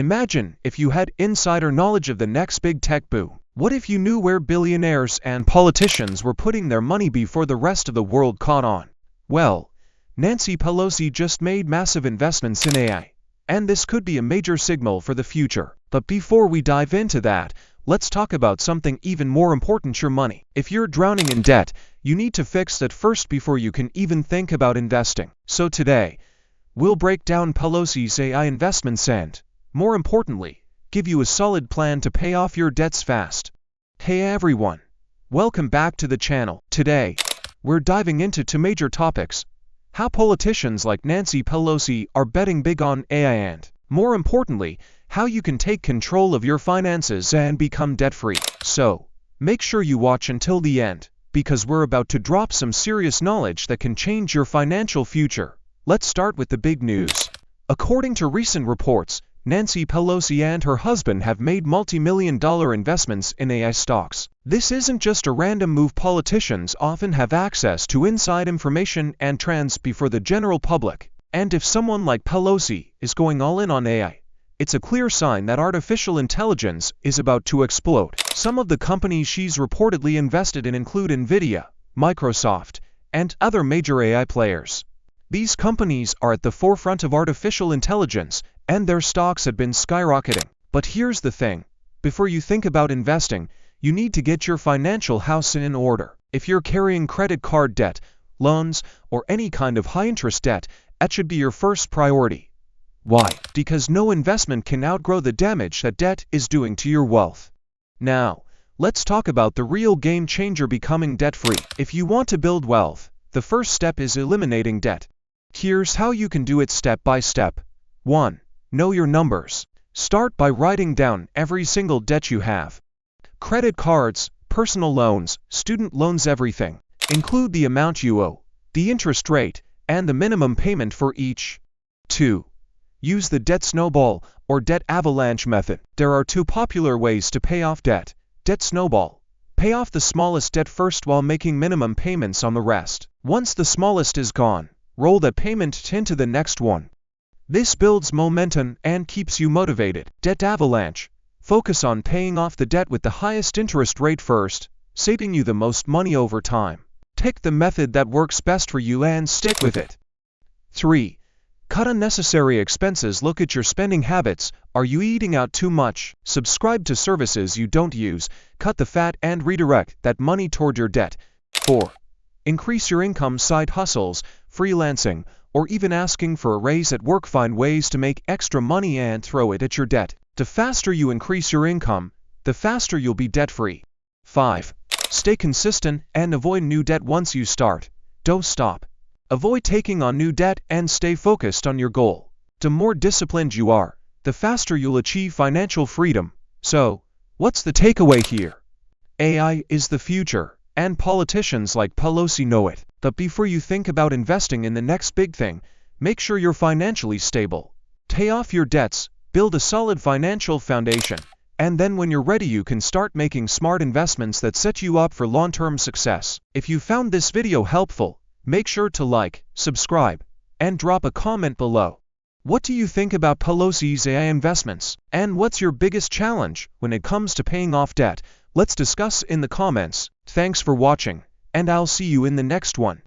Imagine if you had insider knowledge of the next big tech boom. What if you knew where billionaires and politicians were putting their money before the rest of the world caught on? Well, Nancy Pelosi just made massive investments in AI, and this could be a major signal for the future. But before we dive into that, let's talk about something even more important: your money. If you're drowning in debt, you need to fix that first before you can even think about investing. So today, we'll break down Pelosi's AI investments and, more importantly, give you a solid plan to pay off your debts fast. Hey everyone, welcome back to the channel. Today, we're diving into two major topics: how politicians like Nancy Pelosi are betting big on AI and, more importantly, how you can take control of your finances and become debt-free. So, make sure you watch until the end, because we're about to drop some serious knowledge that can change your financial future. Let's start with the big news. According to recent reports, Nancy Pelosi and her husband have made multi-million-dollar investments in AI stocks. This isn't just a random move. Politicians often have access to inside information and trends before the general public. And if someone like Pelosi is going all in on AI, it's a clear sign that artificial intelligence is about to explode. Some of the companies she's reportedly invested in include Nvidia, Microsoft, and other major AI players. These companies are at the forefront of artificial intelligence, and their stocks have been skyrocketing. But here's the thing: before you think about investing, you need to get your financial house in order. If you're carrying credit card debt, loans, or any kind of high-interest debt, that should be your first priority. Why? Because no investment can outgrow the damage that debt is doing to your wealth. Now, let's talk about the real game changer: becoming debt-free. If you want to build wealth, the first step is eliminating debt. Here's how you can do it step by step. 1. Know your numbers. Start by writing down every single debt you have. Credit cards, personal loans, student loans, everything. Include the amount you owe, the interest rate, and the minimum payment for each. 2. Use the debt snowball or debt avalanche method. There are two popular ways to pay off debt. Debt snowball: pay off the smallest debt first while making minimum payments on the rest. Once the smallest is gone, roll that payment into the next one. This builds momentum and keeps you motivated. Debt avalanche: focus on paying off the debt with the highest interest rate first, saving you the most money over time. Take the method that works best for you and stick with it. 3. Cut unnecessary expenses. Look at your spending habits. Are you eating out too much? Subscribe to services you don't use. Cut the fat and redirect that money toward your debt. 4. Increase your income. Side hustles, freelancing, or even asking for a raise at work. Find ways to make extra money and throw it at your debt. The faster you increase your income, the faster you'll be debt-free. 5. Stay consistent and avoid new debt. Once you start, don't stop. Avoid taking on new debt and stay focused on your goal. The more disciplined you are, the faster you'll achieve financial freedom. So, what's the takeaway here? AI is the future, and politicians like Pelosi know it. But before you think about investing in the next big thing, make sure you're financially stable. Pay off your debts, build a solid financial foundation, and then when you're ready you can start making smart investments that set you up for long-term success. If you found this video helpful, make sure to like, subscribe, and drop a comment below. What do you think about Pelosi's AI investments? And what's your biggest challenge when it comes to paying off debt? Let's discuss in the comments. Thanks for watching, and I'll see you in the next one.